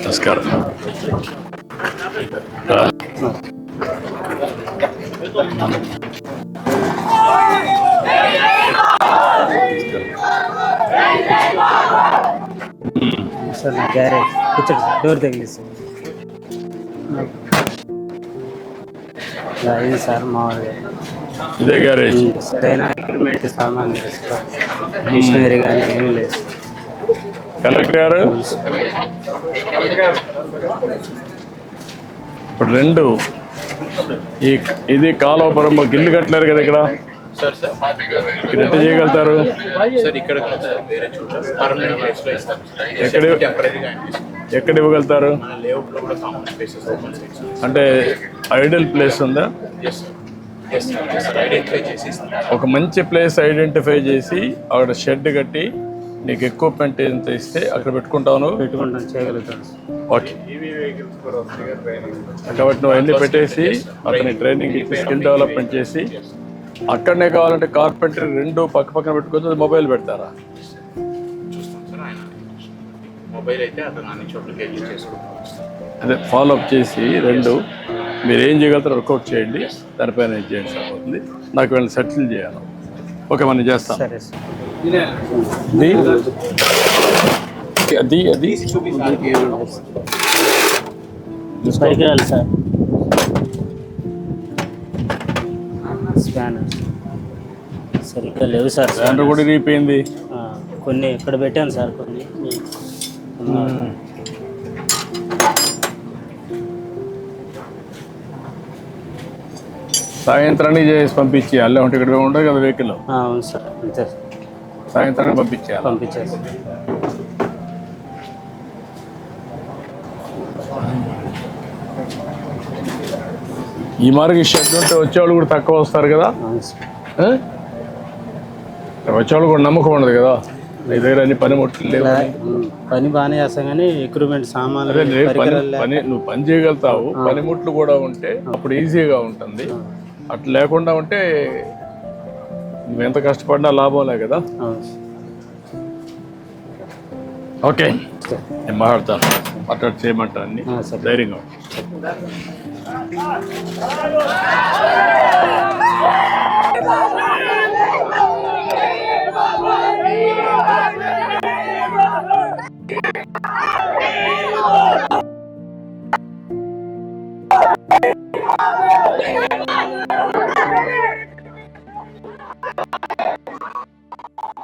నమస్కారం. సార్ నా గ్యారేజ్ కూర్చోండి సార్, డోర్ తగిలిసి ఇది సార్ మామూలుగా ఇదే గ్యారేజ్. సరైన అగ్రిమెంట్ సామాన్ మిషనరీ కానీ ఏమీ లేదు. కలెక్టర్ గారు ఇప్పుడు రెండు ఇది కాలువపురం ఇల్లు కట్టలేరు కదా ఇక్కడ, ఇక్కడ ఎట్లా చేయగలుగుతారు? ఎక్కడ ఇవ్వగలుగుతారు? అంటే ఐడల్ ప్లేస్ ఉందా? ఒక మంచి ప్లేస్ ఐడెంటిఫై చేసి అక్కడ షెడ్ కట్టి నీకు ఎక్విప్మెంట్ ఎంత ఇస్తే అక్కడ పెట్టుకుంటాను. చేయగలుగుతాను. ఓకే, కాబట్టి నువ్వు అన్నీ పెట్టేసి అతని ట్రైనింగ్ ఇచ్చి స్కిల్ డెవలప్మెంట్ చేసి అక్కడనే కావాలంటే కార్పెంటరీ రెండు పక్క పక్కన పెట్టుకోవచ్చు. మొబైల్ పెడతారా? అదే ఫాలోఅప్ చేసి రెండు మీరు ఏం చేయగలుగుతారో వర్కౌట్ చేయండి, దానిపైన ఏం చేయండి సరిపోతుంది. నాకు వీళ్ళని సెటిల్ చేయాలి. ఓకే, మనం చేస్తాం. సరే సార్. అది పరికరాలు సార్, స్పానర్ సరిగ్గా లేవు సార్. స్పానర్ కూడా ఇరిగిపోయింది. కొన్ని ఇక్కడ పెట్టాను సార్, కొన్ని సాయంత్రాన్ని చేసి పంపించి అల్లే ఉంటే ఇక్కడ ఉంటుంది కదా వెహికల్. అవును సార్, అంతే సాయంత్రాన్ని పంపించారు. పంపించారు. ఈ మార్గం షెడ్ ఉంటే వచ్చేవాళ్ళు కూడా తక్కువ వస్తారు కదా. వచ్చేవాళ్ళు కూడా నమ్మకం ఉండదు కదా, నీ దగ్గర అన్ని పనిముట్లు లేవు. పని బాగానే చేస్తాం కానీ ఎక్విప్మెంట్ సామాన్లు నువ్వు పని చేయగలుగుతావు, పనిముట్లు కూడా ఉంటే అప్పుడు ఈజీగా ఉంటుంది. అట్లా లేకుండా ఉంటే నువ్వు ఎంత కష్టపడినా లాభంలే కదా. ఓకే, నేను మాట్లాడతాను. మాట్లాడి చేయమంటాను అన్ని ధైర్యంగా.